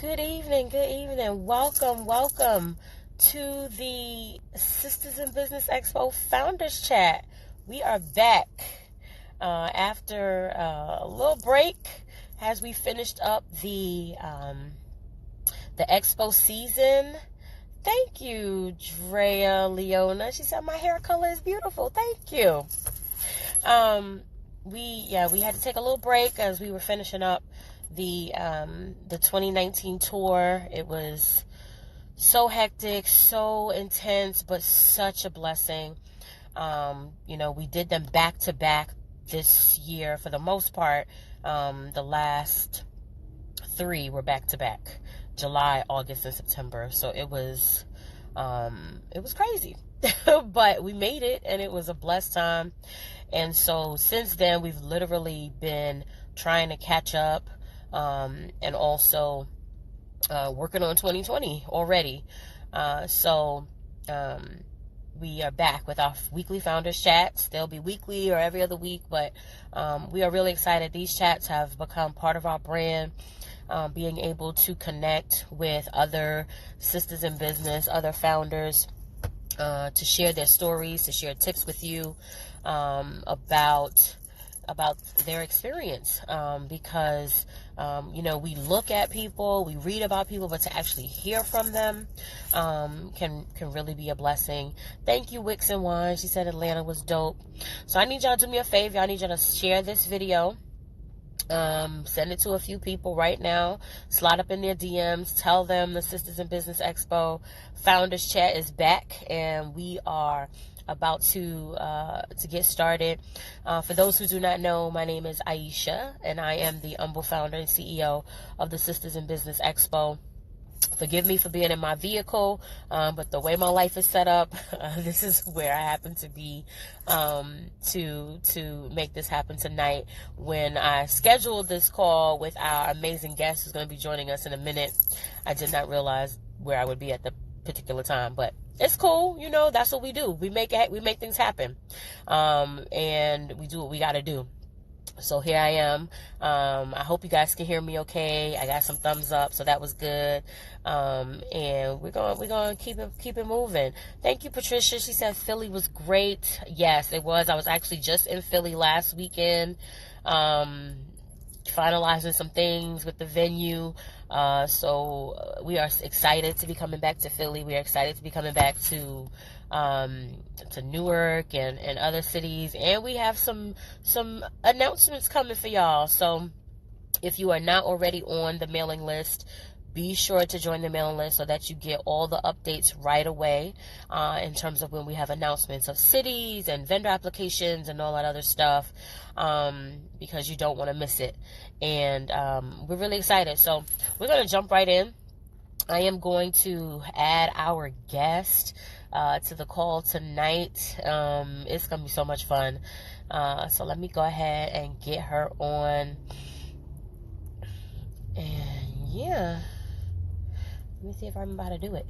Good evening, good evening. Welcome to the Sisters in Business Expo Founders Chat. We are back after a little break as we finished up the Expo season. Thank you, Drea Leona. She said my hair color is beautiful. Thank you. We had to take a little break as we were finishing up the 2019 tour. It was so hectic, so intense, but such a blessing. We did them back to back this year for the most part. The last three were back to back, July, August, and September. So it was crazy, but we made it, and it was a blessed time. And so since then, we've literally been trying to catch up, and also working on 2020 already. We are back with our weekly founders chats. They'll be weekly or every other week, but we are really excited. These chats have become part of our brand. Being able to connect with other sisters in business, other founders, to share their stories, to share tips with you about their experience, because we look at people, we read about people, but to actually hear from them can really be a blessing. Thank you, Wicks and Wine. She said Atlanta was dope. So I need y'all to do me a favor. I need y'all to share this video. Send it to a few people right now. Slide up in their DMs. Tell them the Sisters in Business Expo Founders Chat is back, and we are about to get started. For those who do not know, my name is Aisha, and I am the humble founder and CEO of the Sisters in Business Expo. Forgive me for being in my vehicle, but the way my life is set up, this is where I happen to be to make this happen tonight. When I scheduled this call with our amazing guest who's going to be joining us in a minute, I did not realize where I would be at the particular time, but it's cool. That's what we do. We make things happen, and we do what we got to do. So here I am. I hope you guys can hear me okay. I got some thumbs up, so that was good. And we're going to keep it moving. Thank you, Patricia. She said Philly was great. Yes, it was. I was actually just in Philly last weekend, finalizing some things with the venue. So we are excited to be coming back to Philly. We are excited to be coming back to Newark and other cities, and we have some announcements coming for y'all. So if you are not already on the mailing list, be sure to join the mailing list so that you get all the updates right away, in terms of when we have announcements of cities and vendor applications and all that other stuff, because you don't want to miss it. And we're really excited. So we're going to jump right in. I am going to add our guest to the call tonight. It's going to be so much fun. So let me go ahead and get her on. And yeah, let me see if I remember how to do it.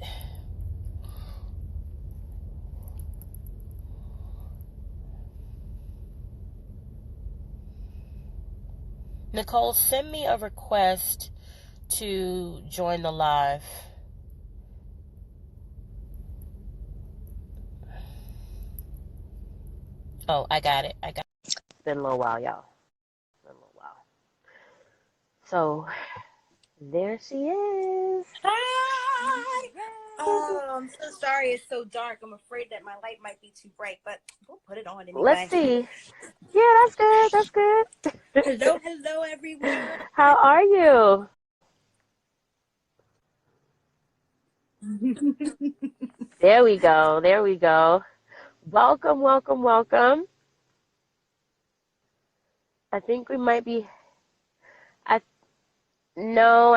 Nicole, send me a request to join the live. Oh, I got it. It's been a little while, y'all. So there she is. Hi. I'm so sorry it's so dark. I'm afraid that my light might be too bright, but we'll put it on anyway. Let's see. Yeah, that's good. Hello, everyone. How are you? There we go. Welcome. I think we might be... I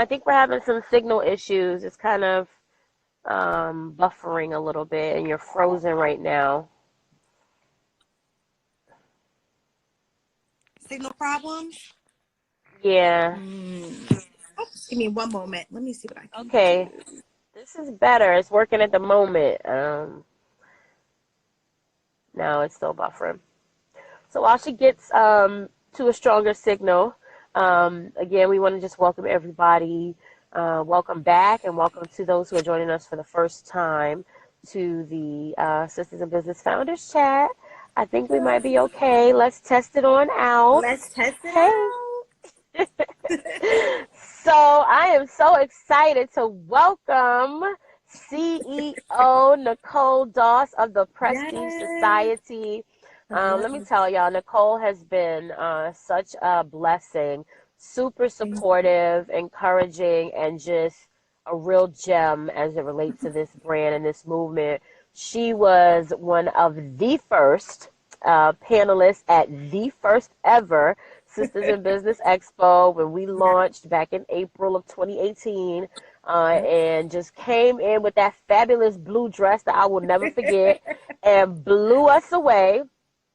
think we're having some signal issues. It's kind of buffering a little bit, and you're frozen right now. Signal problems? Yeah. Oh, give me one moment. Let me see what I can do. This is better. It's working at the moment. No, it's still buffering. So while she gets to a stronger signal, again, we want to just welcome everybody Welcome back, and welcome to those who are joining us for the first time to the Sisters in Business Founders Chat. I think we might be okay. Let's test it on out. Let's test it Hey. out. So I am so excited to welcome CEO Nicole Doss of the Prestige Yes. Society. Let me tell y'all, Nicole has been such a blessing, super supportive, encouraging, and just a real gem as it relates to this brand and this movement. She was one of the first panelists at the first ever Sisters in Business Expo when we launched back in April of 2018, and just came in with that fabulous blue dress that I will never forget and blew us away.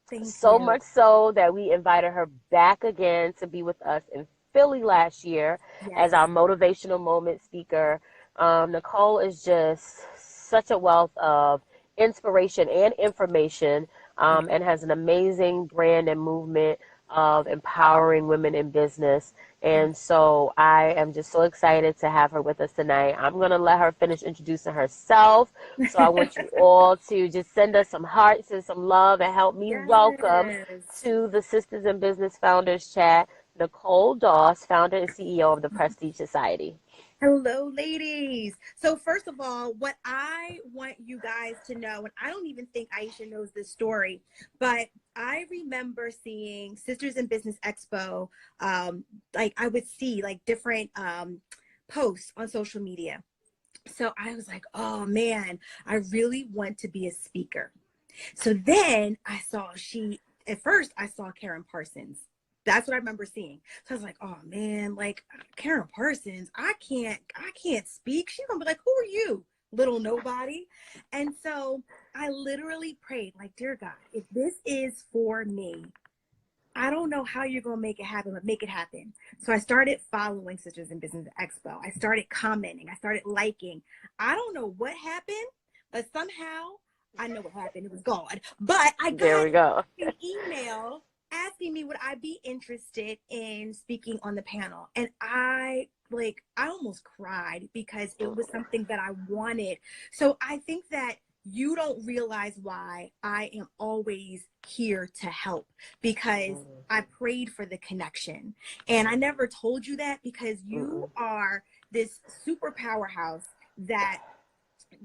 Thank So you. much so that we invited her back again to be with us in Philly last year as Yes. our motivational moment speaker. Nicole is just such a wealth of inspiration and information, and has an amazing brand and movement of empowering women in business. And so I am just so excited to have her with us tonight. I'm going to let her finish introducing herself. So I want you all to just send us some hearts and some love and help me welcome Yes. to the Sisters in Business Founders Chat, Nicole Doss, founder and CEO of the Prestige Society. Hello, ladies. So first of all, what I want you guys to know, and I don't even think Aisha knows this story, but I remember seeing Sisters in Business Expo. Like I would see like different posts on social media. So I was like, oh man, I really want to be a speaker. So then at first I saw Karen Parsons. That's what I remember seeing. So I was like, oh man, like Karen Parsons, I can't speak. She's gonna be like, who are you? Little nobody. And so I literally prayed, like, dear God, if this is for me, I don't know how you're going to make it happen, but make it happen. So I started following Sisters in Business Expo. I started commenting. I started liking. I don't know what happened, but somehow I know what happened. It was God. But I There got we go. an email asking me would I be interested in speaking on the panel. And I almost cried because it was something that I wanted. So I think that you don't realize why I am always here to help, because I prayed for the connection. And I never told you that because you are this super powerhouse that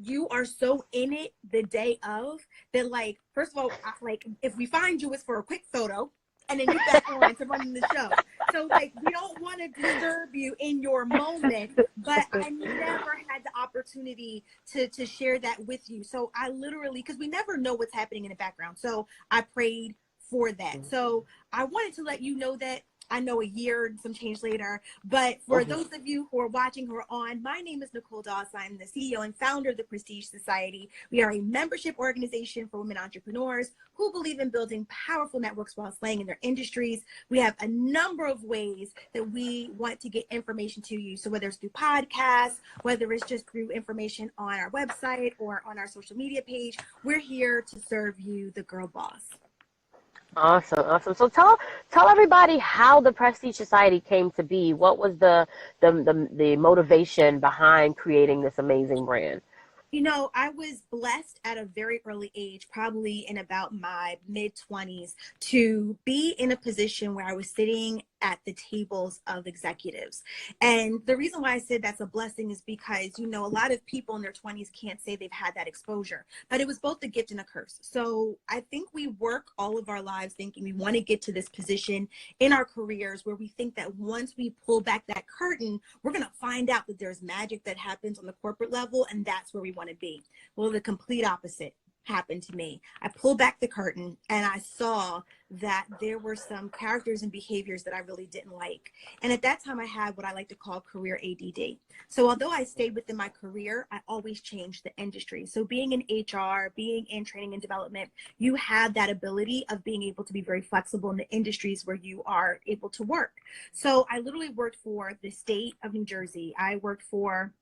you are so in it the day of that, like, first of all, like if we find you, it's for a quick photo and then you back on to running the show. So like we don't want to disturb you in your moment, but I never had the opportunity to share that with you. So I literally, because we never know what's happening in the background, so I prayed for that. So I wanted to let you know that. I know a year and some change later, but for those of you who are watching, who are on, my name is Nicole Doss. I'm the CEO and founder of the Prestige Society. We are a membership organization for women entrepreneurs who believe in building powerful networks while slaying in their industries. We have a number of ways that we want to get information to you. So whether it's through podcasts, whether it's just through information on our website or on our social media page, we're here to serve you, the girl boss. Awesome. So tell everybody how the Prestige Society came to be. What was the motivation behind creating this amazing brand? You know, I was blessed at a very early age, probably in about my mid-20s, to be in a position where I was sitting at the tables of executives. And the reason why I said that's a blessing is because, you know, a lot of people in their 20s can't say they've had that exposure, but it was both a gift and a curse. So I think we work all of our lives thinking we want to get to this position in our careers where we think that once we pull back that curtain, we're going to find out that there's magic that happens on the corporate level, and that's where we want to be. Well, the complete opposite happened to me. I pulled back the curtain and I saw that there were some characters and behaviors that I really didn't like. And at that time I had what I like to call career ADD. So although I stayed within my career, I always changed the industry. So being in HR, being in training and development, you have that ability of being able to be very flexible in the industries where you are able to work. So I literally worked for the state of New Jersey. I worked for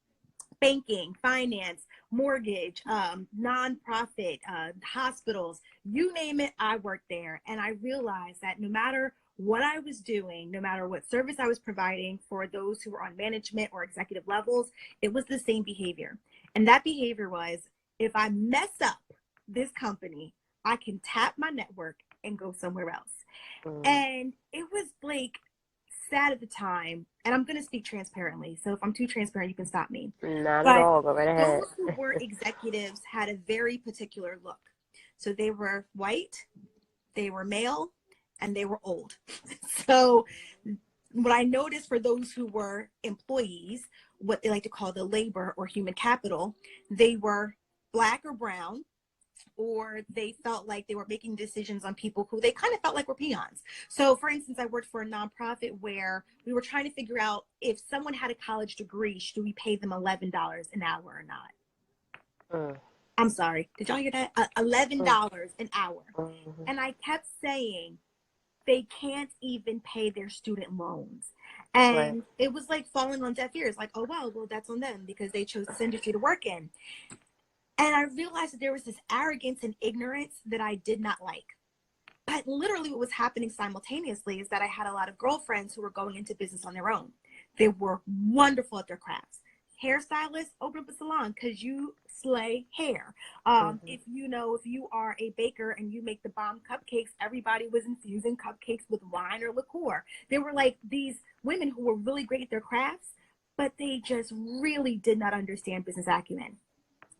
banking, finance, mortgage, nonprofit, hospitals, you name it, I worked there. And I realized that no matter what I was doing, no matter what service I was providing for those who were on management or executive levels, it was the same behavior. And that behavior was, if I mess up this company, I can tap my network and go somewhere else. And it was like sad at the time. And I'm going to speak transparently. So if I'm too transparent, you can stop me. Not at But all. Go right ahead. those who were executives had a very particular look. So they were white, they were male, and they were old. So what I noticed for those who were employees, what they like to call the labor or human capital, they were Black or brown, or they felt like they were making decisions on people who they kind of felt like were peons. So for instance, I worked for a nonprofit where we were trying to figure out, if someone had a college degree, should we pay them $11 an hour or not? I'm sorry, did y'all hear that? $11 an hour. And I kept saying, they can't even pay their student loans. And it was like falling on deaf ears, like, oh, well, that's on them because they chose this industry to work in. And I realized that there was this arrogance and ignorance that I did not like. But literally what was happening simultaneously is that I had a lot of girlfriends who were going into business on their own. They were wonderful at their crafts. Hairstylists, open up a salon because you slay hair. If you are a baker and you make the bomb cupcakes, everybody was infusing cupcakes with wine or liqueur. They were like these women who were really great at their crafts, but they just really did not understand business acumen.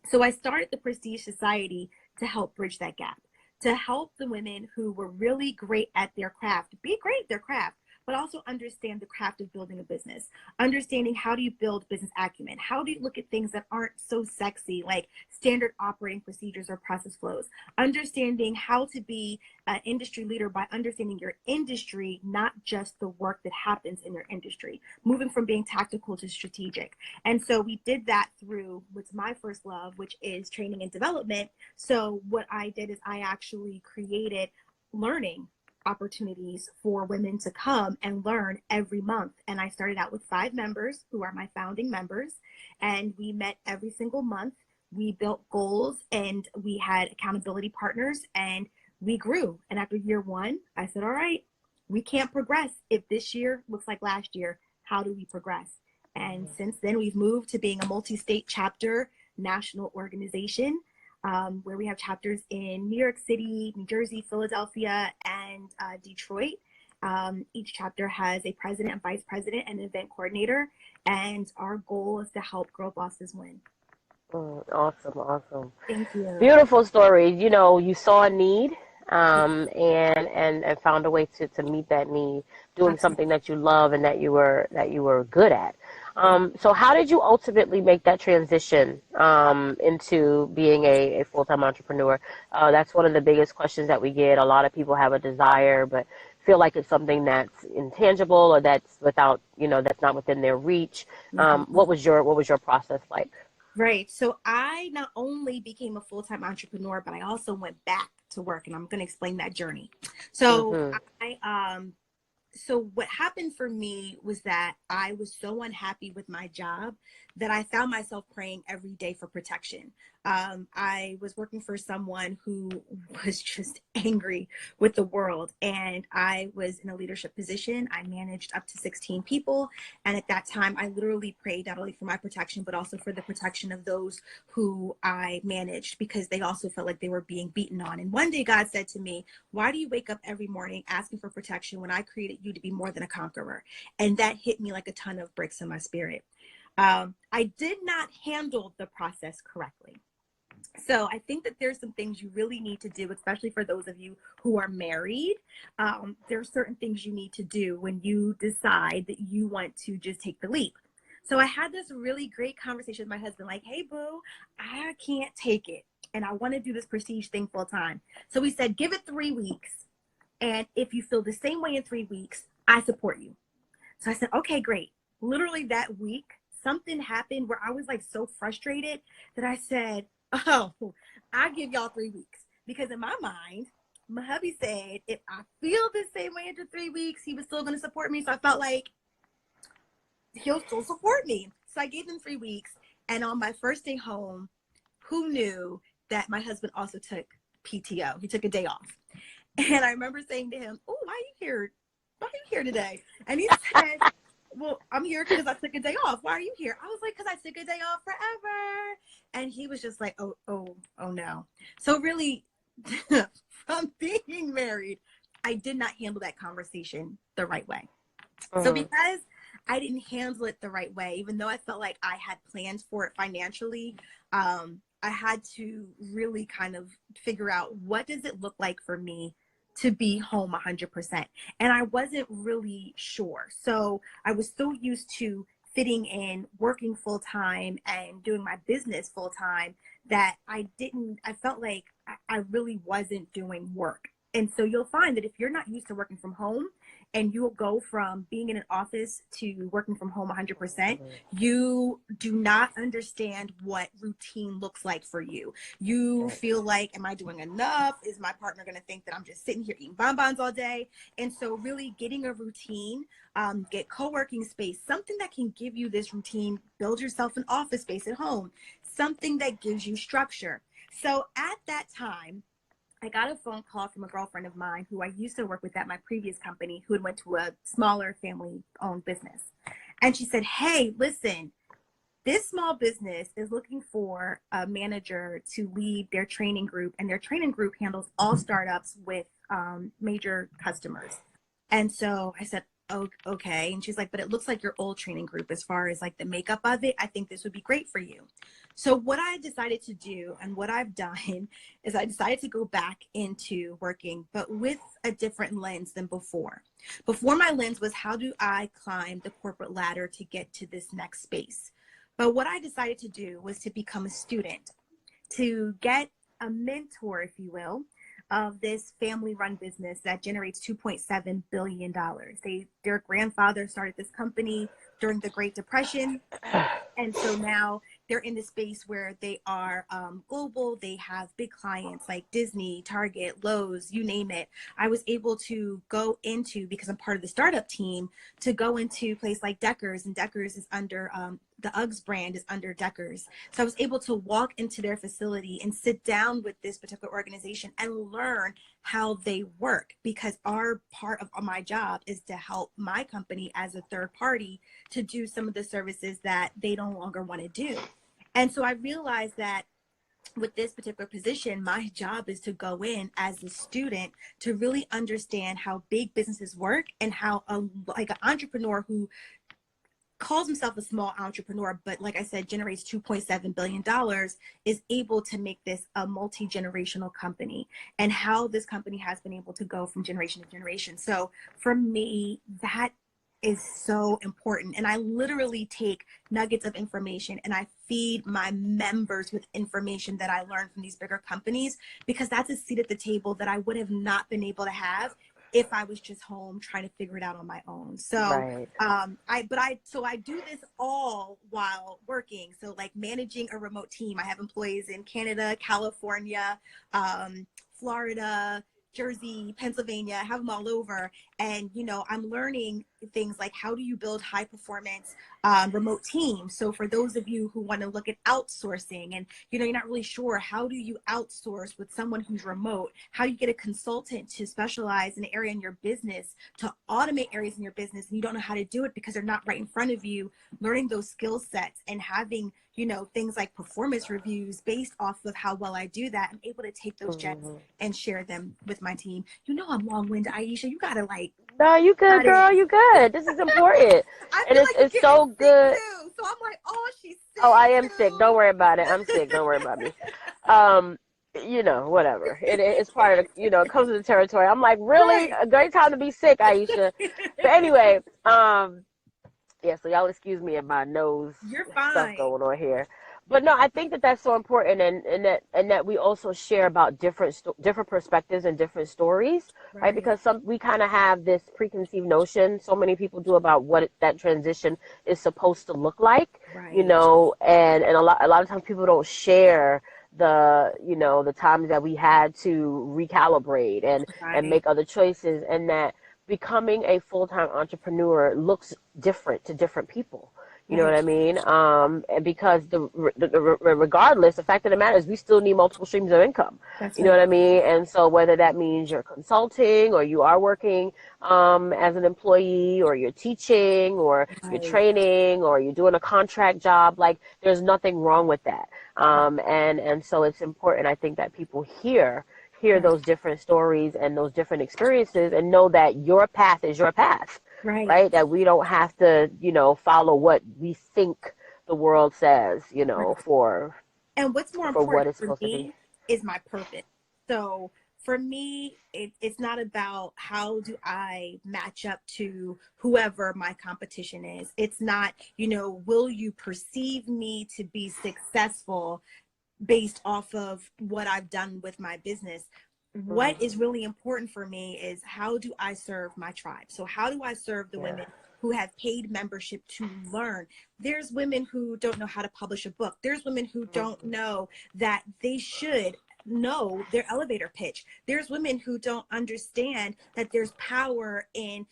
So I started the Prestige Society to help bridge that gap, to help the women who were really great at their craft be great at their craft, but also understand the craft of building a business, understanding how do you build business acumen, how do you look at things that aren't so sexy, like standard operating procedures or process flows, understanding how to be an industry leader by understanding your industry, not just the work that happens in your industry, moving from being tactical to strategic. And so we did that through what's my first love, which is training and development. So what I did is I actually created learning opportunities for women to come and learn every month. And I started out with 5 members who are my founding members. And we met every single month. We built goals and we had accountability partners and we grew. And after year 1, I said, all right, we can't progress if this year looks like last year. How do we progress? And since then, we've moved to being a multi-state chapter national organization, where we have chapters in New York City, New Jersey, Philadelphia, and Detroit. Each chapter has a president, vice president, and an event coordinator. And our goal is to help girl bosses win. Awesome. Thank you. Beautiful story. You saw a need, and found a way to meet that need, doing something that you love and that you were good at. So how did you ultimately make that transition into being a full-time entrepreneur? That's one of the biggest questions that we get. A lot of people have a desire, but feel like it's something that's intangible or that's that's not within their reach. What was your process like? Right. So I not only became a full-time entrepreneur, but I also went back to work, and I'm going to explain that journey. So so what happened for me was that I was so unhappy with my job that I found myself praying every day for protection. I was working for someone who was just angry with the world, and I was in a leadership position. I managed up to 16 people. And at that time, I literally prayed not only for my protection, but also for the protection of those who I managed, because they also felt like they were being beaten on. And one day God said to me, why do you wake up every morning asking for protection when I created you to be more than a conqueror? And that hit me like a ton of bricks in my spirit. I did not handle the process correctly. So I think that there's some things you really need to do, especially for those of you who are married. There are certain things you need to do when you decide that you want to just take the leap. So I had this really great conversation with my husband, like, hey, boo, I can't take it. And I want to do this prestige thing full time. So we said, give it 3 weeks. And if you feel the same way in 3 weeks, I support you. So I said, okay, great. Literally that week, something happened where I was like so frustrated that I said, oh, I give y'all 3 weeks. Because in my mind, my hubby said, if I feel the same way after 3 weeks, he was still going to support me. So I felt like he'll still support me. So I gave him 3 weeks. And on my first day home, who knew that my husband also took PTO? He took a day off. And I remember saying to him, oh, why are you here why are you here today? And he said, well, I'm here because I took a day off. Why are you here? I was like, because I took a day off forever. And he was just like, oh no. So really, from being married, I did not handle that conversation the right way. So because I didn't handle it the right way, even though I felt like I had plans for it financially, I had to really kind of figure out, what does it look like for me to be home 100%? And I wasn't really sure. So I was so used to fitting in, working full time and doing my business full time, that I felt like I really wasn't doing work. And so you'll find that if you're not used to working from home, and you'll go from being in an office to working from home 100%, you do not understand what routine looks like for you. You feel like, am I doing enough? Is my partner going to think that I'm just sitting here eating bonbons all day? And so really getting a routine, get co-working space, something that can give you this routine, build yourself an office space at home, something that gives you structure. So at that time, I got a phone call from a girlfriend of mine who I used to work with at my previous company, who had went to a smaller family-owned business. And she said, hey, listen, this small business is looking for a manager to lead their training group, and their training group handles all startups with major customers. And so I said, oh, okay. And she's like, but it looks like your old training group as far as like the makeup of it. I think this would be great for you. So what I decided to do, and what I've done, is I decided to go back into working, but with a different lens than before. Before, my lens was, how do I climb the corporate ladder to get to this next space? But what I decided to do was to become a student, to get a mentor, if you will, of this family-run business that generates $2.7 billion. Their grandfather started this company during the Great Depression. And so now they're in the space where they are global. They have big clients like Disney, Target, Lowe's, you name it. I was able to go into, because I'm part of the startup team, to go into a place like Deckers, and Deckers is under, the Uggs brand is under Deckers. So I was able to walk into their facility and sit down with this particular organization and learn how they work, because our part of my job is to help my company as a third party to do some of the services that they no longer want to do. And so I realized that with this particular position, my job is to go in as a student to really understand how big businesses work, and how like an entrepreneur who calls himself a small entrepreneur, but like I said, generates $2.7 billion, is able to make this a multi-generational company, and how this company has been able to go from generation to generation. So for me, that is so important. And I literally take nuggets of information and I feed my members with information that I learned from these bigger companies, because that's a seat at the table that I would have not been able to have if I was just home trying to figure it out on my own. So, I do this all while working. So like managing a remote team. I have employees in Canada, California, Florida, Jersey, Pennsylvania, I have them all over. And, you know, I'm learning things like, how do you build high performance remote teams? So for those of you who want to look at outsourcing and, you know, you're not really sure, how do you outsource with someone who's remote? How do you get a consultant to specialize in an area in your business, to automate areas in your business, and you don't know how to do it because they're not right in front of you? Learning those skill sets and having, you know, things like performance reviews based off of how well I do that. I'm able to take those gems and share them with my team. You know, I'm long-winded, Aisha. You gotta like. No, you good, girl. You good. This is important, I and feel like it's so good. too. So I'm like, oh, she's sick. Oh, I am too. sick. Don't worry about it. I'm sick. Don't worry about me. You know, whatever. It's part of the, you know, it comes with the territory. I'm like, really? Right. A great time to be sick, Aisha. But anyway, yeah, so y'all excuse me and my nose You're stuff fine. going on here. But no, I think that that's so important, and that we also share about different perspectives and different stories, right? Because we kind of have this preconceived notion, so many people do, about what that transition is supposed to look like, you know, and a lot of times people don't share the, you know, the times that we had to recalibrate and make other choices, and that becoming a full-time entrepreneur looks different to different people. You know what Right. I mean? And because regardless, the fact of the matter is we still need multiple streams of income. That's You know right. what I mean? And so whether that means you're consulting or you are working as an employee or you're teaching or you're Right. training or you're doing a contract job, like there's nothing wrong with that. Right. And so it's important, I think, that people hear Right. those different stories and those different experiences and know that your path is your path, Right. right? That we don't have to, follow what we think the world says, Right. And what's more for what important it's for supposed to be. me is my purpose. So for me, it's not about how do I match up to whoever my competition is. It's not, will you perceive me to be successful based off of what I've done with my business? What Mm-hmm. is really important for me is how do I serve my tribe? So how do I serve the Yeah. women who have paid membership to learn? There's women who don't know how to publish a book. There's women who don't Mm-hmm. know that they should know their elevator pitch. There's women who don't understand that there's power in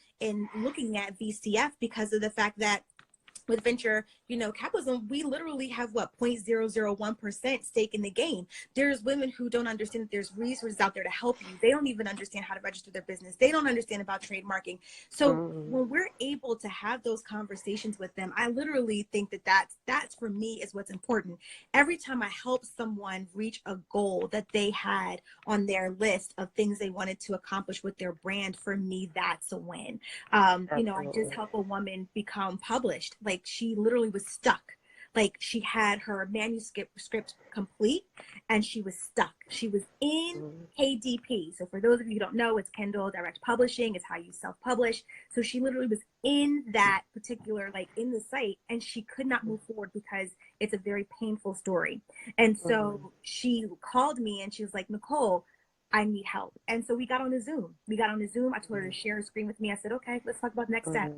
looking at VCF because of the fact that with venture, capitalism, we literally have what 0.001% stake in the game. There's women who don't understand that there's resources out there to help you. They don't even understand how to register their business. They don't understand about trademarking. So Mm-hmm. when we're able to have those conversations with them, I literally think that that's for me is what's important. Every time I help someone reach a goal that they had on their list of things they wanted to accomplish with their brand, for me, that's a win. I just Absolutely. helped a woman become published. Like she literally was stuck. Like she had her manuscript script complete and she was stuck. She was in Mm-hmm. KDP. So for those of you who don't know, it's Kindle Direct Publishing. It's how you self-publish. So she literally was in that particular, like in the site, and she could not move forward because it's a very painful story. And Mm-hmm. so she called me and she was like, Nicole, I need help. And so we got on a Zoom. I told her to share a screen with me. I said, okay, let's talk about next step.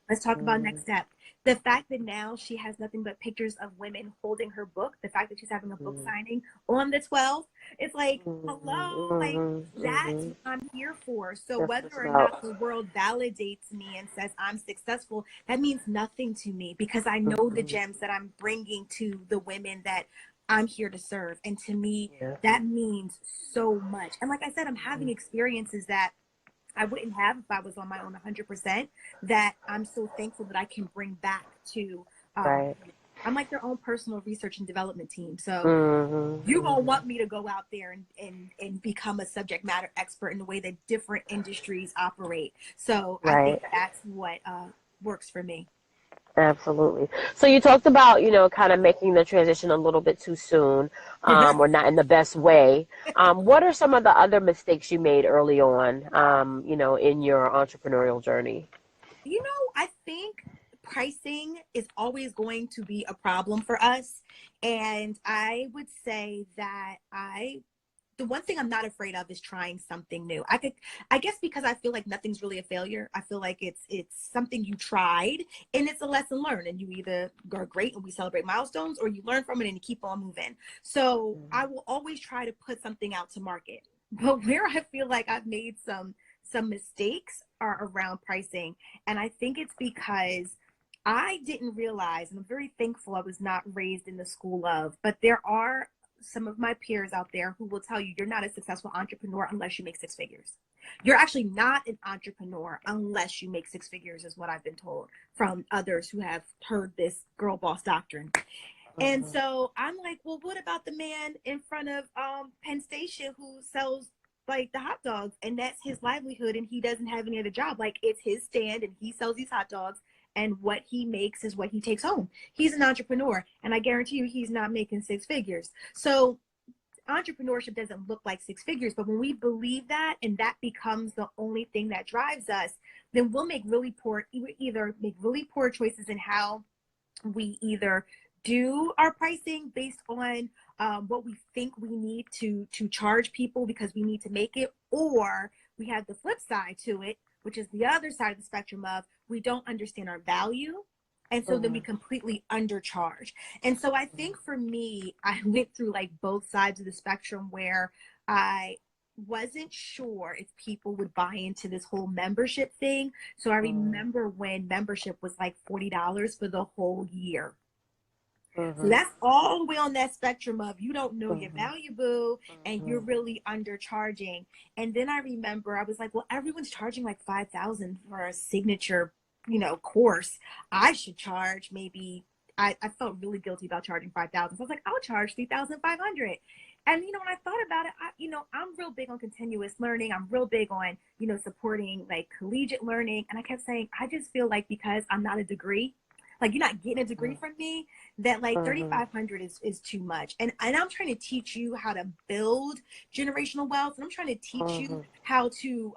Let's talk about Mm-hmm. next step. The fact that now she has nothing but pictures of women holding her book, the fact that she's having a book Mm-hmm. signing on the 12th, it's like, hello, like Mm-hmm. that's Mm-hmm. what I'm here for. So That's what whether it's or about. not the world validates me and says I'm successful, that means nothing to me because I know the Mm-hmm. gems that I'm bringing to the women that I'm here to serve. And to me, Yeah. that means so much. And like I said, I'm having Mm-hmm. experiences that I wouldn't have if I was on my own 100%, that I'm so thankful that I can bring back to, Right. I'm like their own personal research and development team. So Mm-hmm. you gonna Mm-hmm. want me to go out there and become a subject matter expert in the way that different industries operate. So I think Right. that's what works for me. Absolutely. So you talked about, kind of making the transition a little bit too soon, or not in the best way. What are some of the other mistakes you made early on, in your entrepreneurial journey? I think pricing is always going to be a problem for us. And I would say that the one thing I'm not afraid of is trying something new. I guess because I feel like nothing's really a failure. I feel like it's something you tried and it's a lesson learned and you either are great and we celebrate milestones or you learn from it and you keep on moving. So I will always try to put something out to market. But where I feel like I've made some mistakes are around pricing. And I think it's because I didn't realize, and I'm very thankful I was not raised in the school of, but there are some of my peers out there who will tell you you're not a successful entrepreneur unless you make six figures. You're actually not an entrepreneur unless you make six figures, is what I've been told from others who have heard this girl boss doctrine. And Mm-hmm. so I'm like, well, what about the man in front of Penn Station who sells like the hot dogs and that's his livelihood and he doesn't have any other job? Like it's his stand and he sells these hot dogs and what he makes is what he takes home. He's an entrepreneur and I guarantee you he's not making six figures. So entrepreneurship doesn't look like six figures, but when we believe that and that becomes the only thing that drives us, then we'll make really poor, either make really poor choices in how we either do our pricing based on what we think we need to charge people because we need to make it, or we have the flip side to it, which is the other side of the spectrum of we don't understand our value, and so then we completely undercharge. And so I think for me, I went through like both sides of the spectrum where I wasn't sure if people would buy into this whole membership thing. So I remember when membership was like $40 for the whole year. So that's all the way on that spectrum of you don't know your value, boo, and you're really undercharging. And then I remember I was like, well, everyone's charging like $5,000 for a signature, course. I should charge maybe. I felt really guilty about charging $5,000. So I was like, I'll charge $3,500. And when I thought about it, I'm real big on continuous learning. I'm real big on supporting like collegiate learning. And I kept saying, I just feel like because I'm not a degree. Like you're not getting a degree from me, that like 3,500 is too much. And I'm trying to teach you how to build generational wealth. And I'm trying to teach you how to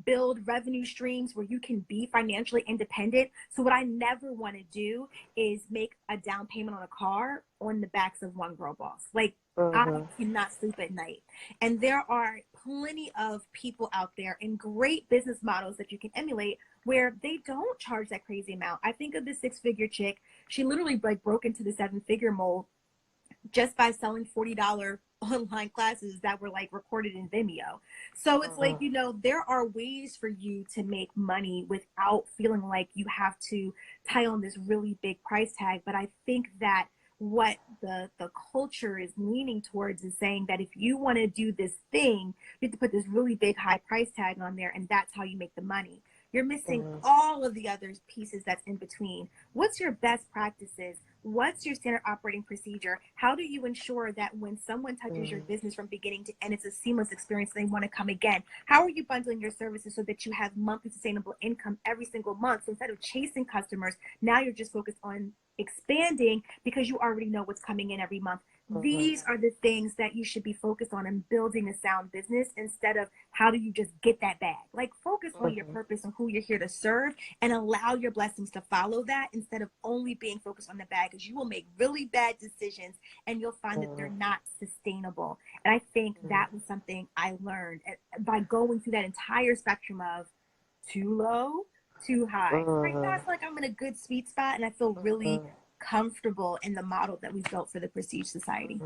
build revenue streams where you can be financially independent. So what I never want to do is make a down payment on a car on the backs of one girl boss. Like I cannot sleep at night. And there are plenty of people out there and great business models that you can emulate where they don't charge that crazy amount. I think of the 6-figure chick. She literally like broke into the 7-figure mold just by selling $40 online classes that were like recorded in Vimeo. So it's like, there are ways for you to make money without feeling like you have to tie on this really big price tag. But I think that what the culture is leaning towards is saying that if you want to do this thing, you have to put this really big high price tag on there, and that's how you make the money. You're missing all of the other pieces that's in between. What's your best practices? What's your standard operating procedure? How do you ensure that when someone touches your business from beginning to end, it's a seamless experience, they want to come again? How are you bundling your services so that you have monthly sustainable income every single month? So instead of chasing customers, now you're just focused on expanding because you already know what's coming in every month. These are the things that you should be focused on in building a sound business instead of how do you just get that bag. Like focus on your purpose and who you're here to serve and allow your blessings to follow that instead of only being focused on the bag, because you will make really bad decisions and you'll find that they're not sustainable. And I think that was something I learned by going through that entire spectrum of too low, too high. Right now, I feel like I'm in a good sweet spot and I feel really comfortable in the model that we built for the Prestige Society.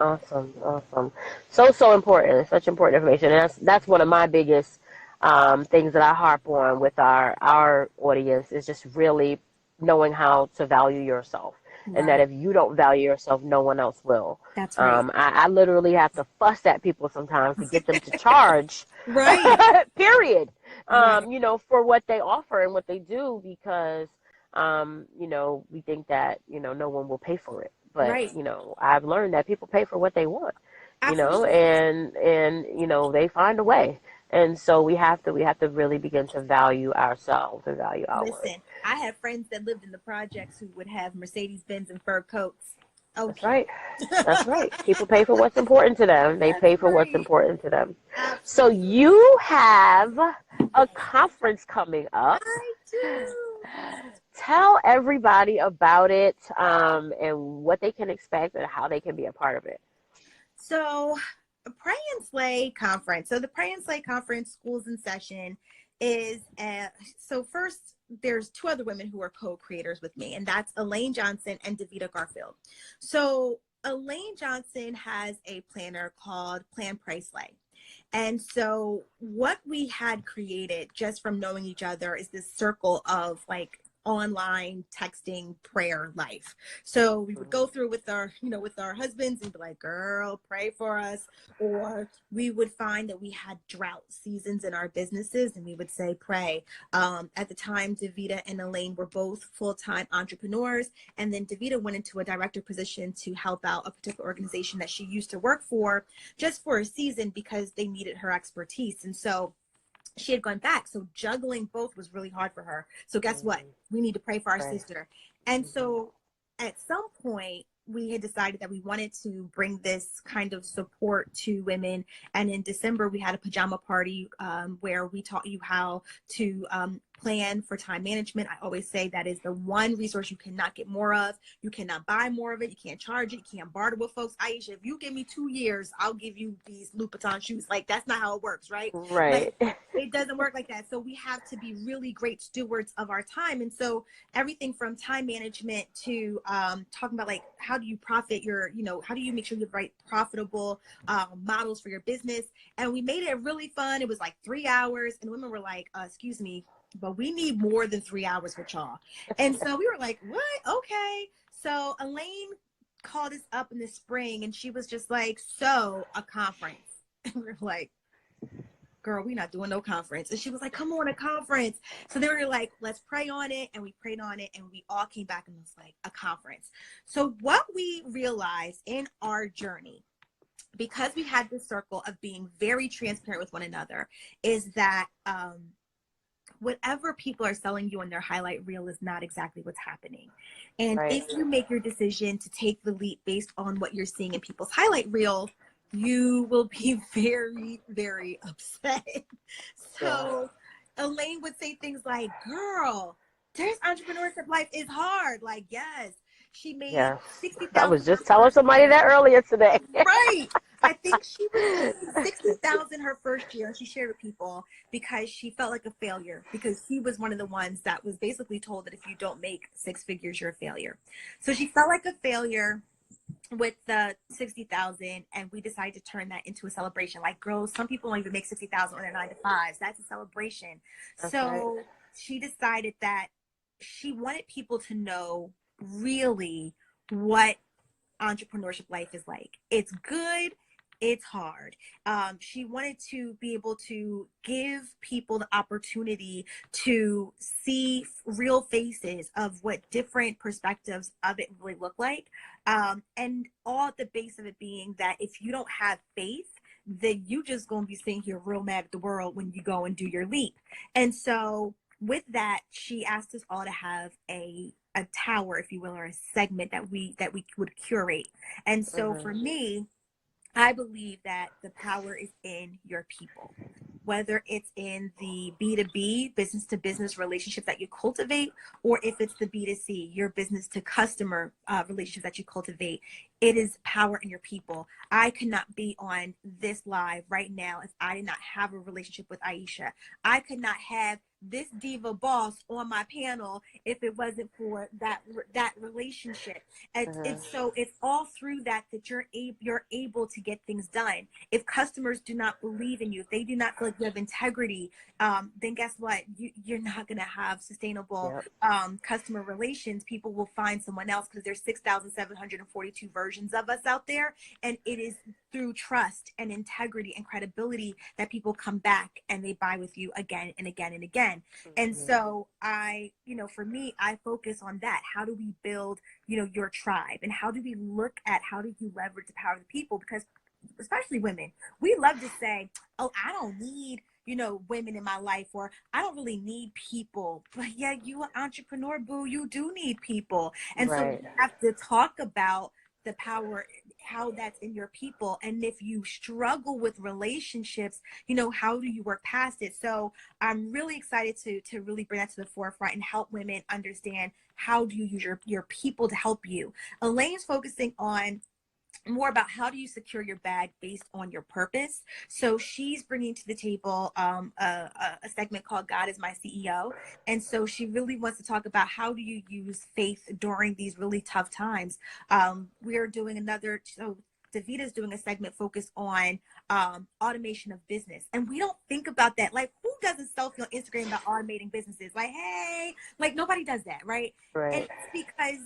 Awesome. So important. Such important information. And that's one of my biggest things that I harp on with our audience is just really knowing how to value yourself. Right. And that if you don't value yourself, no one else will. That's right. I literally have to fuss at people sometimes to get them to charge. Right. Period. For what they offer and what they do, because we think that, no one will pay for it. But, right. I've learned that people pay for what they want, Absolutely. and they find a way. And so we have to really begin to value ourselves and value our work. Listen, I have friends that lived in the projects who would have Mercedes-Benz and fur coats. Okay. That's right. That's right. People pay for what's important to them. They pay for what's important to them. Absolutely. So you have a conference coming up. I do. Tell everybody about it and what they can expect and how they can be a part of it. So, Pray and Slay Conference. So the Pray and Slay Conference, Schools in Session, is so first there's 2 other women who are co-creators with me, and that's Elaine Johnson and Davita Garfield. So Elaine Johnson has a planner called Plan, Pray, Slay. And so what we had created just from knowing each other is this circle of like online texting prayer life. So we would go through with our husbands and be like, girl, pray for us. Or we would find that we had drought seasons in our businesses and we would say, pray. At the time, Davita and Elaine were both full-time entrepreneurs. And then Davita went into a director position to help out a particular organization that she used to work for just for a season because they needed her expertise. And so she had gone back. So juggling both was really hard for her. So guess what? We need to pray for our sister. And so at some point, we had decided that we wanted to bring this kind of support to women. And in December, we had a pajama party where we taught you how to plan for time management. I always say that is the one resource you cannot get more of. You cannot buy more of it. You can't charge it. You can't barter with folks. Aisha, if you give me 2 years, I'll give you these Louboutin shoes. Like, that's not how it works, right? Right. Like, it doesn't work like that. So we have to be really great stewards of our time. And so everything from time management to talking about, like, how do you profit your, how do you make sure you have right profitable models for your business? And we made it really fun. It was like 3 hours, and women were like, excuse me, but we need more than 3 hours with y'all. And so we were like, what? Okay. So Elaine called us up in the spring, and she was just like, so a conference. And we were like, girl, we not doing no conference. And she was like, come on, a conference. So they were like, let's pray on it. And we prayed on it, and we all came back and was like, a conference. So what we realized in our journey, because we had this circle of being very transparent with one another, is that whatever people are selling you on their highlight reel is not exactly what's happening. And Right. if you make your decision to take the leap based on what you're seeing in people's highlight reel, you will be very, very upset. So Elaine would say things like, girl, there's entrepreneurship, life is hard. Like, yes, she made Yes. 60,000. I was just telling somebody that earlier today. Right. I think she was making 60,000 her first year, and she shared with people because she felt like a failure, because she was one of the ones that was basically told that if you don't make 6 figures, you're a failure. So she felt like a failure with the 60,000, and we decided to turn that into a celebration. Like, girls, some people don't even make 60,000 on their 9-to-5s. That's a celebration. So she decided that she wanted people to know really what entrepreneurship life is like. It's good, it's hard. She wanted to be able to give people the opportunity to see real faces of what different perspectives of it really look like. And all at the base of it being that if you don't have faith, then you just gonna be sitting here real mad at the world when you go and do your leap. And so with that, she asked us all to have a tower, if you will, or a segment that we would curate. And so for me, I believe that the power is in your people, whether it's in the B2B, business to business relationship that you cultivate, or if it's the B2C, your business to customer relationship that you cultivate. It is power in your people. I could not be on this live right now if I did not have a relationship with Aisha. I could not have this diva boss on my panel if it wasn't for that relationship. It's so it's all through that you're able to get things done. If customers do not believe in you, if they do not feel like you have integrity, then guess what? You're not going to have sustainable customer relations. People will find someone else, because there's 6,742 versions of us out there, and it is through trust and integrity and credibility that people come back and they buy with you again and again and again. And so for me, I focus on that. How do we build, your tribe, and how do we look at how do you leverage the power of the people? Because especially women, we love to say, oh, I don't need, women in my life, or I don't really need people. But yeah, you an entrepreneur, boo, you do need people. And so we have to talk about the power, how that's in your people. And if you struggle with relationships, how do you work past it? So I'm really excited to really bring that to the forefront and help women understand how do you use your people to help you. Elaine's focusing on more about how do you secure your bag based on your purpose. So she's bringing to the table a segment called God is My CEO. And so she really wants to talk about how do you use faith during these really tough times. We're doing Davita's doing a segment focused on automation of business. And we don't think about that. Like, who does a selfie on Instagram about automating businesses? Like, hey, like nobody does that, right? And it's because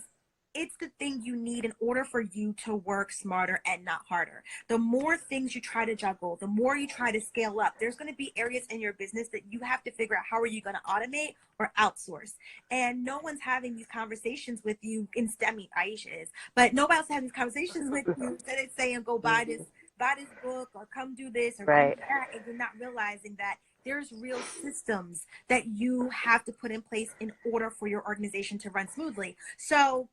it's the thing you need in order for you to work smarter and not harder. The more things you try to juggle, the more you try to scale up, there's going to be areas in your business that you have to figure out how are you going to automate or outsource. And no one's having these conversations with you. I mean, Aisha is, but nobody else having these conversations with you instead of saying, go buy this book, or come do this, or come do that. And you're not realizing that there's real systems that you have to put in place in order for your organization to run smoothly. So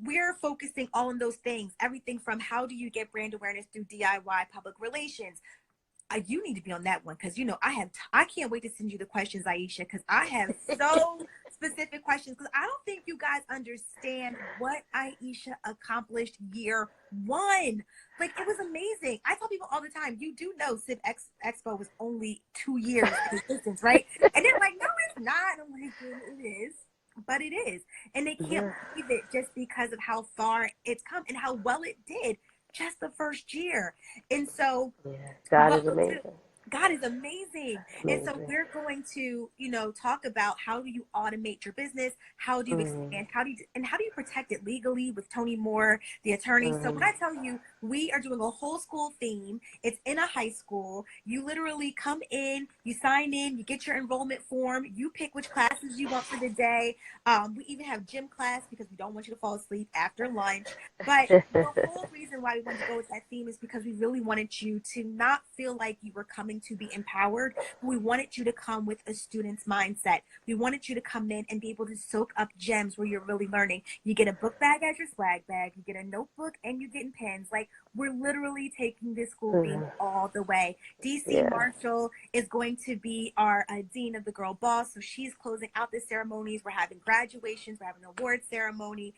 we're focusing all on those things, everything from how do you get brand awareness through DIY public relations. you need to be on that one because I can't wait to send you the questions, Aisha, because I have so specific questions because I don't think you guys understand what Aisha accomplished year one. Like, it was amazing. I tell people all the time, you do know SIBEXPO was only 2 years in existence, right? And they're like, no, it's not. I'm like, it is. But it is. And they can't believe it just because of how far it's come and how well it did just the first year. And so God is amazing. God is amazing. And so we're going to, talk about how do you automate your business? How do you expand? How do you protect it legally with Tony Moore, the attorney? So when I tell you, we are doing a whole school theme, it's in a high school. You literally come in, you sign in, you get your enrollment form, you pick which classes you want for the day. We even have gym class because we don't want you to fall asleep after lunch. But the whole reason why we wanted to go with that theme is because we really wanted you to not feel like you were coming to be empowered. We wanted you to come with a student's mindset. We wanted you to come in and be able to soak up gems where you're really learning. You get a book bag as your swag bag, you get a notebook, and you get pens. Like, we're literally taking this school theme all the way. DC Marshall is going to be our dean of the girl boss. So she's closing out the ceremonies. We're having graduations. We're having an award ceremony.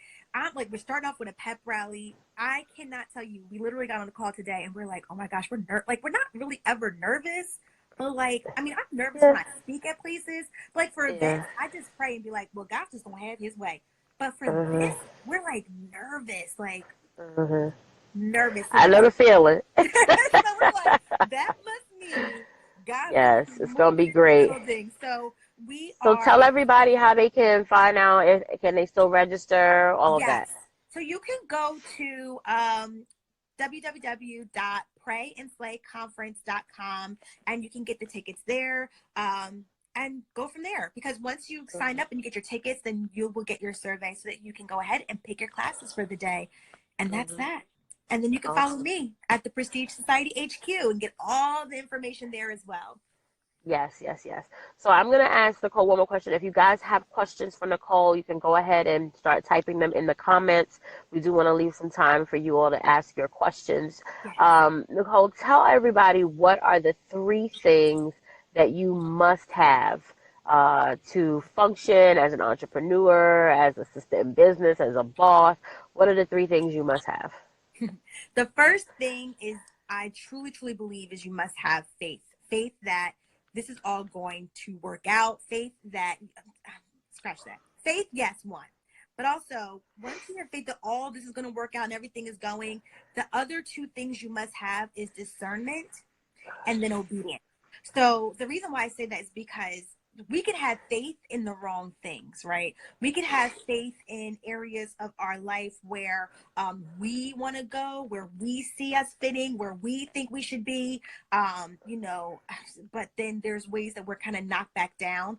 We're starting off with a pep rally. I cannot tell you, we literally got on the call today and we're like, oh my gosh, we're not really ever nervous. But I'm nervous when I speak at places. But for this, I just pray and be like, well, God's just going to have his way. But for this, we're like nervous, nervous. So I know the feeling. so we're like, that must mean God. Yes, it's going to be great. So So tell everybody how they can find out. Can they still register? All of that. So you can go to www.prayandSlayconference.com and you can get the tickets there and go from there. Because once you sign up and you get your tickets, then you will get your survey so that you can go ahead and pick your classes for the day. And that's that. And then you can follow me at the Prestige Society HQ and get all the information there as well. Yes. So I'm going to ask Nicole one more question. If you guys have questions for Nicole, you can go ahead and start typing them in the comments. We do want to leave some time for you all to ask your questions. Nicole, tell everybody, what are the 3 things that you must have to function as an entrepreneur, as a sister in business, as a boss? What are the 3 things you must have? The first thing is, I truly, truly believe, is you must have faith. Faith that this is all going to work out. Faith that, scratch that. Faith, yes, one. But also, once you have faith that all this is going to work out and everything is going, the other 2 things you must have is discernment and then obedience. So the reason why I say that is because we can have faith in the wrong things, right? We can have faith in areas of our life where we want to go, where we see us fitting, where we think we should be, but then there's ways that we're kind of knocked back down.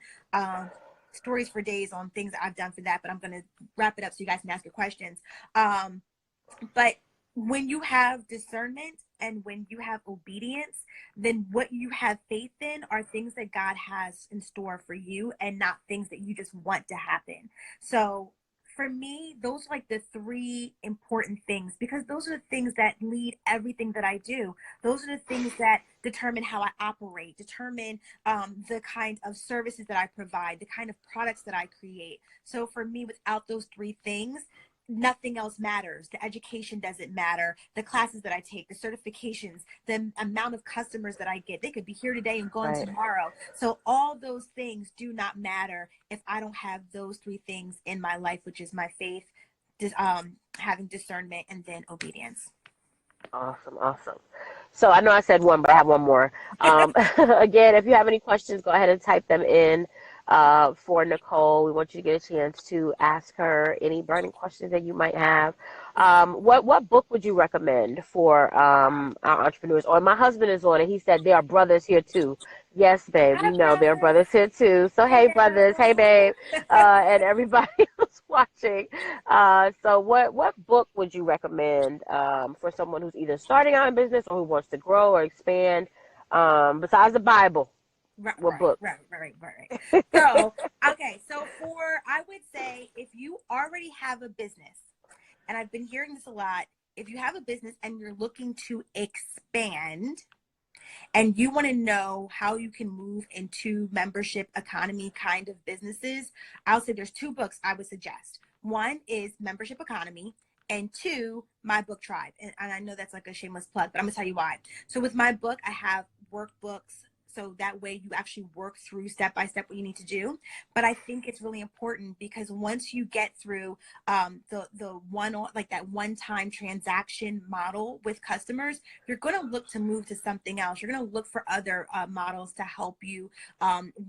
Stories for days on things that I've done for that, but I'm going to wrap it up so you guys can ask your questions. But when you have discernment and when you have obedience, then what you have faith in are things that God has in store for you and not things that you just want to happen. So for me, those are like the 3 important things, because those are the things that lead everything that I do. Those are the things that determine how I operate, determine the kind of services that I provide, the kind of products that I create. So for me, without those 3 things, nothing else matters. The education doesn't matter. The classes that I take, the certifications, the amount of customers that I get, they could be here today and gone tomorrow. So all those things do not matter if I don't have those 3 things in my life, which is my faith, having discernment, and then obedience. Awesome. So I know I said 1, but I have 1 more. Again, if you have any questions, go ahead and type them in for Nicole. We want you to get a chance to ask her any burning questions that you might have. What book would you recommend for our entrepreneurs? Or my husband is on it. He said there are brothers here too. Yes, babe. We know there are brothers here too. So hey, brothers. Hey, babe. And everybody who's watching. So what book would you recommend for someone who's either starting out in business or who wants to grow or expand besides the Bible? What book? Right. So, okay. So I would say, if you already have a business, and I've been hearing this a lot, if you have a business and you're looking to expand, and you want to know how you can move into membership economy kind of businesses, I'll say there's 2 books I would suggest. One is Membership Economy, and 2, my book Tribe. And I know that's like a shameless plug, but I'm gonna tell you why. So with my book, I have workbooks, so that way you actually work through step by step what you need to do. But I think it's really important because once you get through the one, like that one-time transaction model with customers, you're going to look to move to something else. You're going to look for other models to help you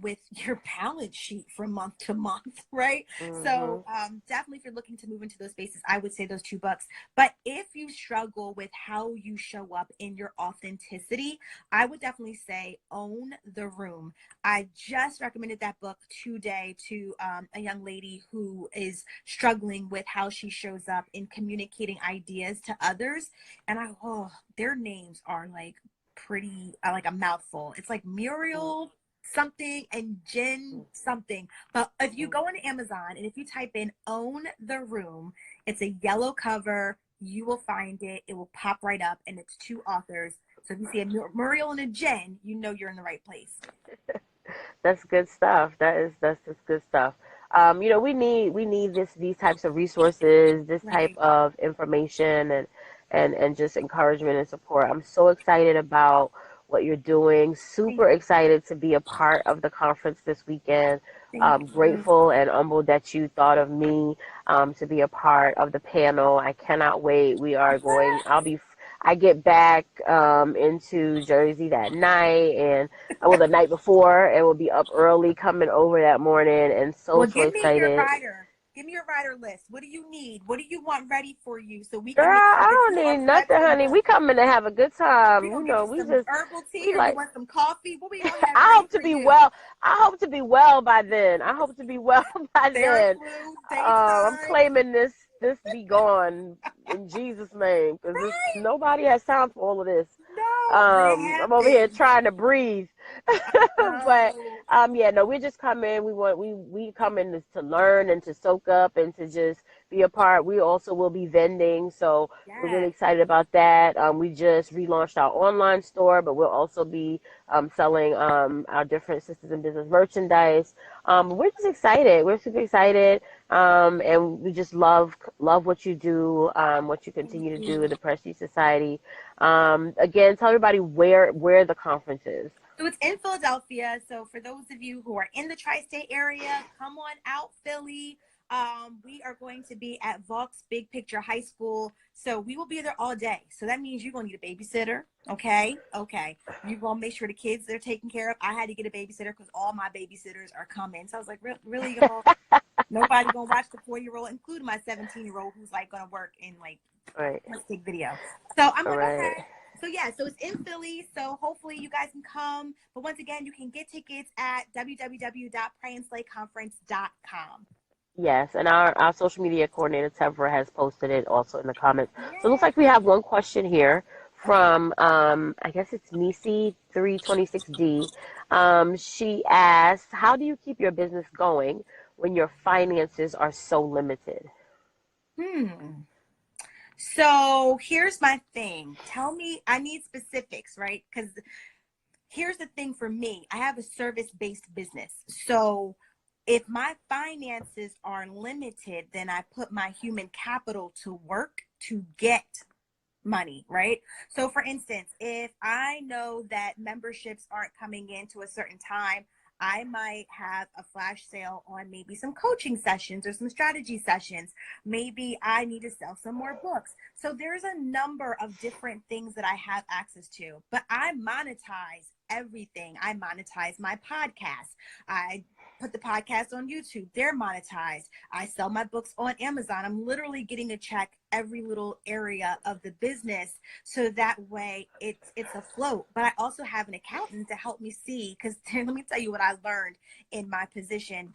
with your balance sheet from month to month, right? So definitely if you're looking to move into those spaces, I would say those 2 books. But if you struggle with how you show up in your authenticity, I would definitely say Own the Room. I just recommended that book today to a young lady who is struggling with how she shows up in communicating ideas to others. And their names are like pretty, like a mouthful. It's like Muriel something and Jen something. But if you go on Amazon and if you type in Own the Room, it's a yellow cover. You will find it. It will pop right up, and it's 2 authors. So if you see a Muriel and a Jen, you know you're in the right place. That's good stuff. That's just good stuff. We need these types of resources, this type Right. of information, and just encouragement and support. I'm so excited about what you're doing. Super excited to be a part of the conference this weekend. Grateful and humbled that you thought of me to be a part of the panel. I cannot wait. I get back into Jersey that night, and the night before, and we'll be up early coming over that morning, and so Give me your excited. rider. Give me your rider list. What do you need? What do you want ready for you so we Girl, can make sure I that don't you are need prepped nothing, and honey. We ready? coming to have a good We time. gonna get you some herbal tea, We or you like. want some coffee? What we gonna have I ready hope to for be you? well. I hope to be well by then. I hope to be well by then. Theraflu, I'm daytime. claiming this be gone in Jesus' name, because Right? nobody has time for all of this. No, but it I'm over here happens. trying to breathe. But No. yeah, no, we just come in. We come in to learn and to soak up and to just be a part. We also will be vending, so we're really Yes. excited about that. We just relaunched our online store, but we'll also be selling our different Sisters in Business merchandise. We're just excited. We're super excited, and we just love what you do, what you Thank continue to do in you. the Prestige Society. Again, tell everybody where the conference is. So it's in Philadelphia. So for those of you who are in the tri-state area, come on out, Philly. We are going to be at Vaux Big Picture High School. So we will be there all day. So that means you're going to need a babysitter. Okay. You're going to make sure the kids are taken care of. I had to get a babysitter because all my babysitters are coming. So I was like, really, y'all? Nobody going to watch the 4-year-old, including my 17-year-old who's like going to work in like, Right. let's take video. So I'm All like, right. okay. So yeah, so it's in Philly. So hopefully you guys can come. But once again, you can get tickets at www.prayandslayconference.com. Yes, and our social media coordinator, Tevra, has posted it also in the comments. So it looks Yeah. like we have one question here Okay. from, I guess it's Nisi326D. She asks, how do you keep your business going when your finances are so limited? So here's my thing. Tell me, I need specifics, right? Because here's the thing for me. I have a service-based business. So if my finances are limited, then I put my human capital to work to get money, right? So for instance, if I know that memberships aren't coming in to a certain time, I might have a flash sale on maybe some coaching sessions or some strategy sessions. Maybe I need to sell some more books. So there's a number of different things that I have access to, but I monetize everything. I monetize my podcast. I put the podcast on YouTube. They're monetized. I sell my books on Amazon. I'm literally getting a check every little area of the business, so that way it's afloat. But I also have an accountant to help me see, because let me tell you what I learned in my position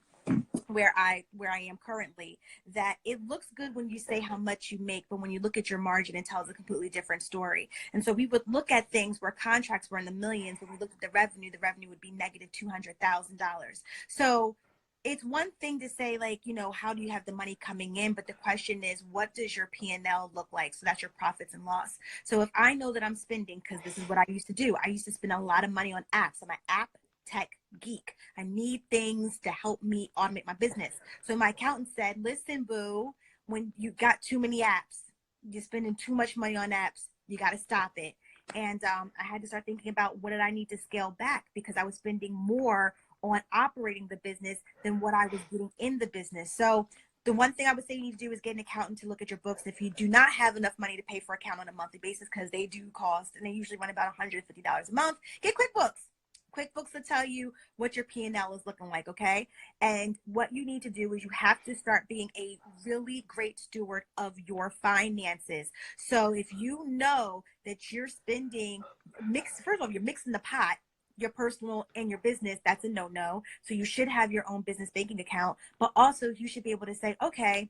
where I am currently, that it looks good when you say how much you make, but when you look at your margin, it tells a completely different story. And so we would look at things where contracts were in the millions, when we looked at the revenue would be negative $200,000. So it's one thing to say, like, you know, how do you have the money coming in? But the question is, what does your P&L look like? So that's your profits and loss. So if I know that I'm spending, because this is what I used to do, I used to spend a lot of money on apps. I'm an app tech geek. I need things to help me automate my business. So my accountant said, listen, boo, when you got too many apps, you're spending too much money on apps, you got to stop it. And I had to start thinking about, what did I need to scale back, because I was spending more on operating the business than what I was getting in the business. So the one thing I would say you need to do is get an accountant to look at your books. If you do not have enough money to pay for an accountant on a monthly basis, because they do cost, and they usually run about $150 a month, get QuickBooks. QuickBooks will tell you what your P&L is looking like, okay? And what you need to do is you have to start being a really great steward of your finances. So if you know that you're spending, first of all, you're mixing the pot, your personal and your business, that's a no-no. So you should have your own business banking account, but also you should be able to say, okay,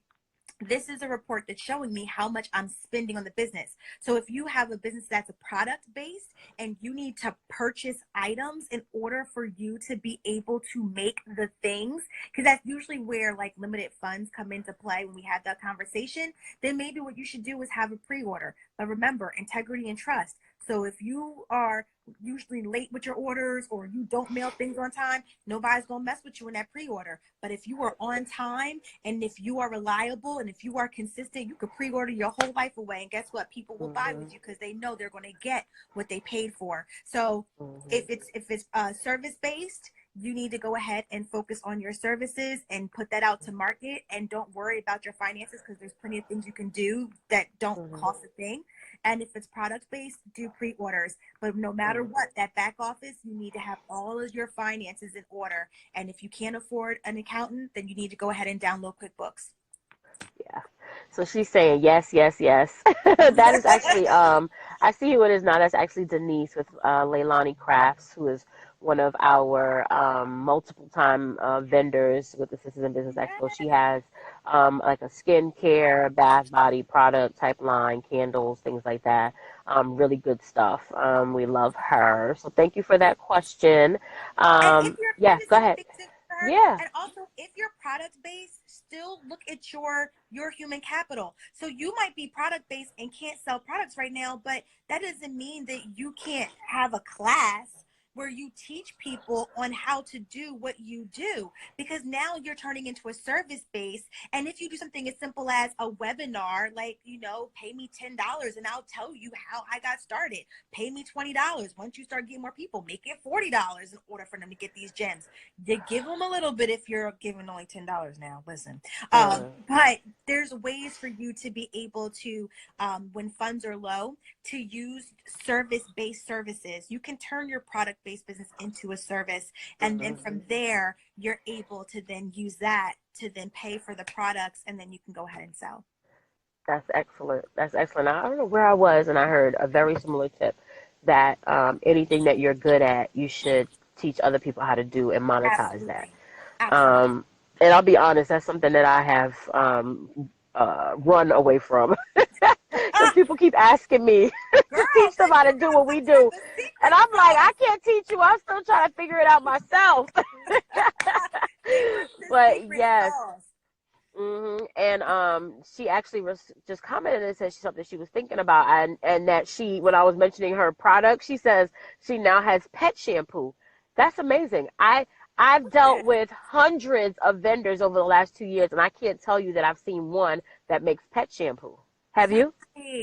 this is a report that's showing me how much I'm spending on the business. So if you have a business that's a product based and you need to purchase items in order for you to be able to make the things, because that's usually where like limited funds come into play when we have that conversation, then maybe what you should do is have a pre-order. But remember, integrity and trust. So if you are usually late with your orders, or you don't mail things on time, nobody's gonna mess with you in that pre-order. But if you are on time, and if you are reliable, and if you are consistent, you could pre-order your whole life away, and guess what? People will buy with you because they know they're going to get what they paid for. So if it's service based, you need to go ahead and focus on your services and put that out to market, and don't worry about your finances, because there's plenty of things you can do that don't cost a thing. And if it's product based, do pre-orders. But no matter what, that back office, you need to have all of your finances in order. And if you can't afford an accountant, then you need to go ahead and download QuickBooks. Yeah. So she's saying yes, yes, yes. That is actually I see who it is now. That's actually Denise with Leilani Crafts, who is one of our multiple time vendors with the Sisters in Business Expo. She has like a skincare, bath, body product type line, candles, things like that. Really good stuff. We love her. So thank you for that question. And if you're, can I Yeah, just go say one ahead. thing too for her? Yeah. And also, if you're product based, still look at your human capital. So you might be product based and can't sell products right now, but that doesn't mean that you can't have a class where you teach people on how to do what you do, because now you're turning into a service base. And if you do something as simple as a webinar, like, you know, pay me $10 and I'll tell you how I got started. Pay me $20. Once you start getting more people, make it $40 in order for them to get these gems. You give them a little bit if you're giving only $10 now. Listen, but there's ways for you to be able to, when funds are low, to use service-based services. You can turn your product-based business into a service, and then from there, you're able to then use that to then pay for the products, and then you can go ahead and sell. That's excellent. That's excellent. I don't know where I was, and I heard a very similar tip that anything that you're good at, you should teach other people how to do and monetize that. Absolutely. Absolutely. And I'll be honest, that's something that I have run away from because people keep asking me Girl, to teach them but how you to do got what some we type do. of And secret I'm like, I sauce. can't teach you. I'm still trying to figure it out myself. Give us the But secret yes. sauce. And she actually was just commented and said something she was thinking about, and that she, when I was mentioning her product, she says she now has pet shampoo. That's amazing. I've dealt with hundreds of vendors over the last 2 years, and I can't tell you that I've seen one that makes pet shampoo. Have you?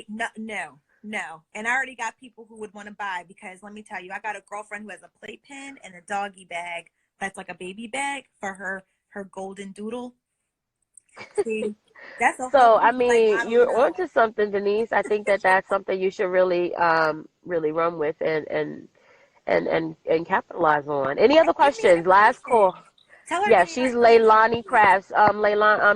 No, no, no. And I already got people who would want to buy, because let me tell you, I got a girlfriend who has a playpen and a doggy bag that's like a baby bag for her golden doodle. See, that's a whole, So, I'm I just like, mean, I don't you're know. onto something, Denise. I think that that's something you should really, really run with and capitalize on. Any And other give me questions? Last call. information. Tell her to Yeah, give me her she's information, Leilani please. Crafts.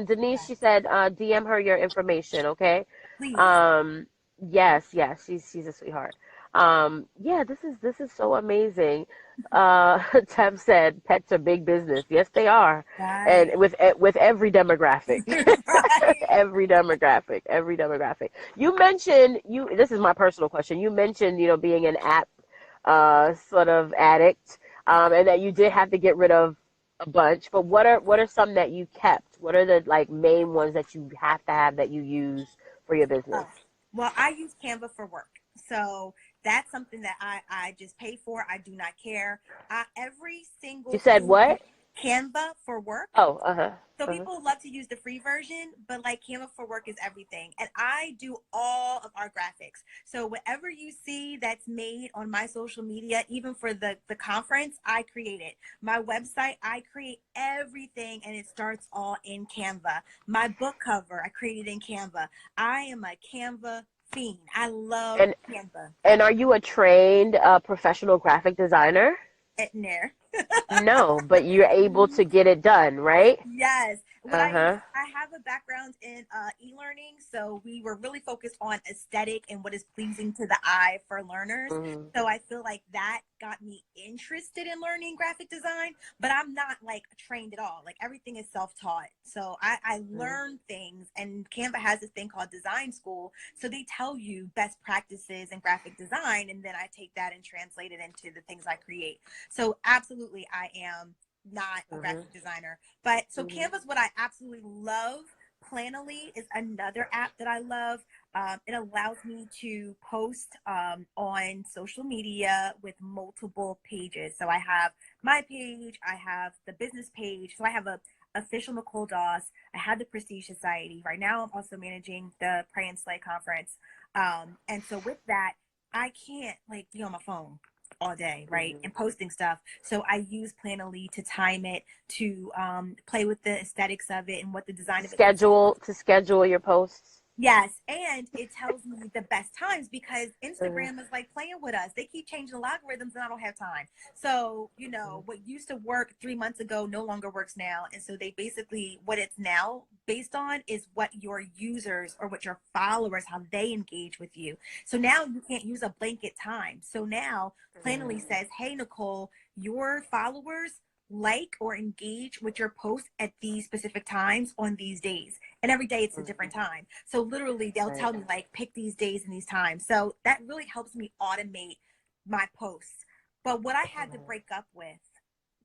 Denise, she said, DM her your information, okay? Please. Um, yes, she's a sweetheart. Yeah, this is so amazing. Tev said pets are big business. Yes, they are, and Right. with every demographic, Right. every demographic. You mentioned you. This is my personal question. You mentioned being an app sort of addict, and that you did have to get rid of a bunch, but what are some that you kept? What are the like main ones that you have to have that you use for your business? Oh, well, I use Canva for work. So that's something that I just pay for. I do not care. Every You single said thing, what? Canva for work. Oh, uh-huh. So Uh-huh. people love to use the free version, but like Canva for work is everything. And I do all of our graphics. So whatever you see that's made on my social media, even for the conference, I create it. My website, I create everything and it starts all in Canva. My book cover, I created in Canva. I am a Canva fiend. I love And Canva. and are you a trained professional graphic designer? At Nair. No, but you're able to get it done, right? Yes. Uh-huh. I have a background in e-learning, so we were really focused on aesthetic and what is pleasing to the eye for learners. Mm-hmm. So I feel like that got me interested in learning graphic design, but I'm not like trained at all. Like everything is self-taught. So I learn things, and Canva has this thing called design school. So they tell you best practices in graphic design, and then I take that and translate it into the things I create. So absolutely I am not a Mm-hmm. graphic designer. But so Mm-hmm. Canva's what I absolutely love. Planoly is another app that I love. It allows me to post on social media with multiple pages. So I have my page, I have the business page. So I have a official Nicole Doss. I had the Prestige Society. Right now I'm also managing the Pray and Slay conference. And so with that, I can't like be on my phone all day, right? Mm-hmm. And posting stuff. So I use Planoly to time it, to play with the aesthetics of it and what the design of it looks like. Schedule your posts. Yes, and it tells me the best times because Uh-huh. Instagram is like playing with us. They keep changing the algorithms and I don't have time. So, what used to work 3 months ago no longer works now. And so they basically, what it's now based on is what your users or what your followers, how they engage with you. So now you can't use a blanket time. So now Planoly says, hey, Nicole, your followers like or engage with your post at these specific times on these days, and every day it's a different Mm-hmm. time. So literally they'll Right. tell me like pick these days and these times. So that really helps me automate my posts. But what I had to break up with,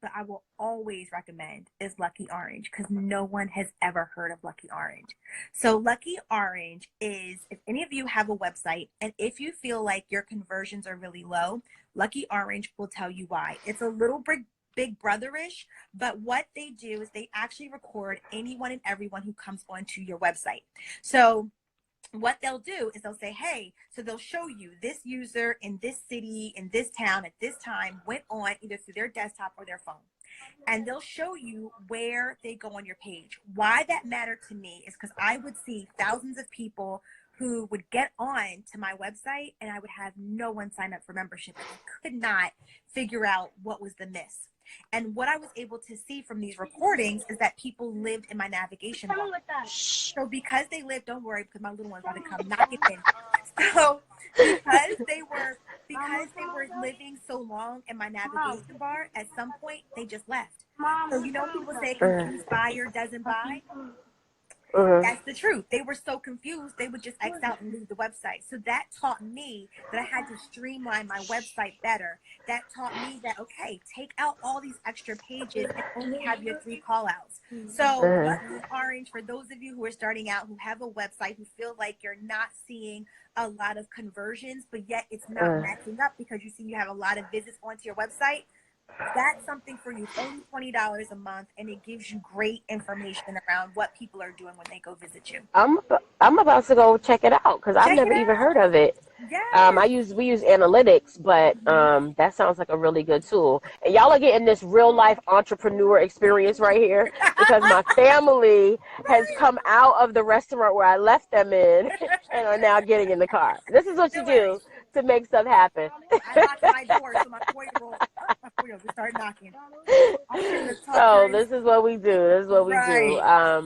but I will always recommend, is Lucky Orange, because no one has ever heard of Lucky Orange. So Lucky Orange is, if any of you have a website and if you feel like your conversions are really low, Lucky Orange will tell you why. It's a little big brotherish, but what they do is they actually record anyone and everyone who comes onto your website. So what they'll do is they'll say, hey, so they'll show you this user in this city, in this town, at this time, went on either through their desktop or their phone. And they'll show you where they go on your page. Why that mattered to me is because I would see thousands of people who would get on to my website and I would have no one sign up for membership. And I could not figure out what was the miss. And what I was able to see from these recordings is that people lived in my navigation bar. So because they lived, don't worry, because my little one's about to come knocking in. So because they were living so long in my navigation bar, at some point they just left. So people say confused buyer doesn't buy. Uh-huh. That's the truth. They were so confused, they would just X out and leave the website. So that taught me that I had to streamline my website better. That taught me that, okay, take out all these extra pages and only have your 3 call outs. So Uh-huh. Lucky Orange, for those of you who are starting out, who have a website, who feel like you're not seeing a lot of conversions, but yet it's not matching up because you see you have a lot of visits onto your website, that's something for you. It's only $20 a month, and it gives you great information around what people are doing when they go visit you. I'm about to go check it out because I've Check it never even heard out. of it. Yes. We use analytics, but that sounds like a really good tool. And y'all are getting this real life entrepreneur experience right here because my family has come out of the restaurant where I left them in and are now getting in the car. This is what you Don't worry. do to make stuff happen. I locked my door, so my 4-year-old just started knocking. I'm sitting to talk So her. this is what we do. This is what we do. Right.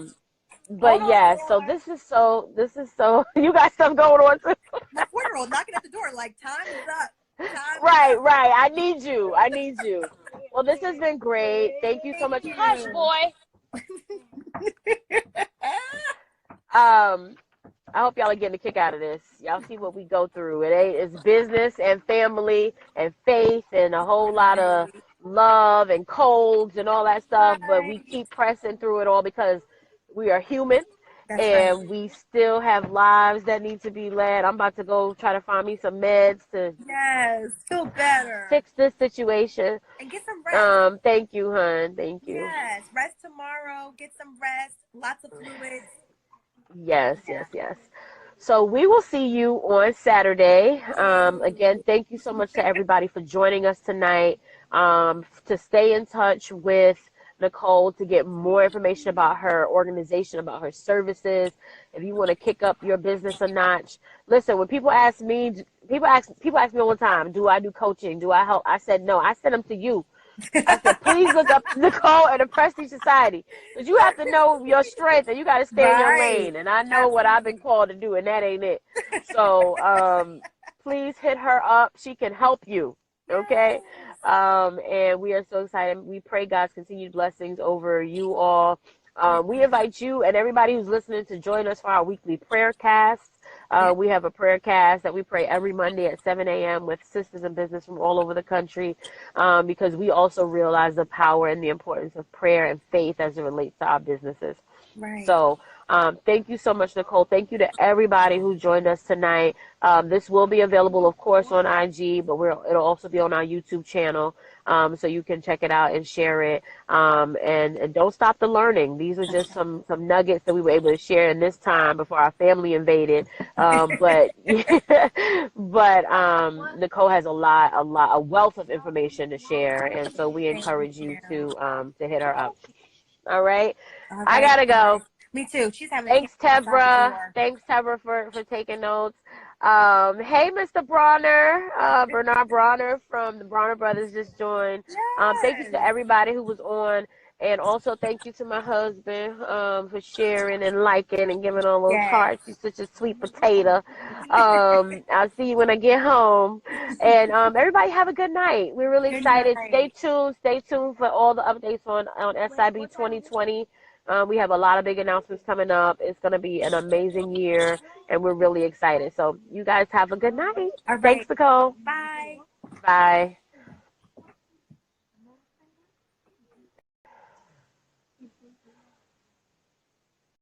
Hold But on, yeah, Nicole. so this is so you got stuff going on too. My 4-year-old knocking at the door like, time is up. Time is Right, up. right. I need you. I need you. Well, this has been great. Thank you so Thank much. Hush, you. boy. Um, I hope y'all are getting a kick out of this. Y'all see what we go through. It's business and family and faith and a whole lot of Right. love and colds and all that stuff, but we Right. keep pressing through it all because we are human That's right. and we still have lives that need to be led. I'm about to go try to find me some meds to Yes. Feel better. fix this situation. And get some rest. Thank you, hon. Thank you. Yes. Rest tomorrow. Get some rest. Lots of fluids. Yes, Yeah. yes, yes. So we will see you on Saturday. Again, thank you so much to everybody for joining us tonight. To stay in touch with Nicole to get more information about her organization, about her services. If you want to kick up your business a notch, listen. When people ask me, people ask me all the time, do I do coaching? Do I help? I said no. I send them to you. I said, please look up Nicole and the Prestige Society. Because you have to know your strength and you got to stay in your Right. lane. And I know what I've been Absolutely. called to do, and that ain't it. So please hit her up. She can help you. Okay? Yes. And we are so excited. We pray God's continued blessings over you all. We invite you and everybody who's listening to join us for our weekly prayer cast. Yeah. We have a prayer cast that we pray every Monday at 7 a.m. with sisters in business from all over the country, because we also realize the power and the importance of prayer and faith as it relates to our businesses. Right. So thank you so much, Nicole. Thank you to everybody who joined us tonight. This will be available, of course, on IG, but it'll also be on our YouTube channel, so you can check it out and share it. And don't stop the learning. These are just some nuggets that we were able to share in this time before our family invaded. But Nicole has a wealth of information to share, and so we Thank encourage you you. to hit her up. All right, All I right. gotta go. Me too. She's having a Thanks, camp outside the Tebra. door. Thanks, Tebra, for taking notes. Hey, Mr. Bronner. Bernard Bronner from the Bronner Brothers just joined. Thank you Yes. to everybody who was on. And also thank you to my husband for sharing and liking and giving all those Yes. hearts. You're such a sweet potato. I'll see you when I get home. And everybody have a good night. We're really Good excited. Stay night. tuned. Stay tuned for all the updates on SIB 2020. We have a lot of big announcements coming up. It's going to be an amazing year, and we're really excited. So you guys have a good night. All Thanks, right. Nicole. Bye. Bye.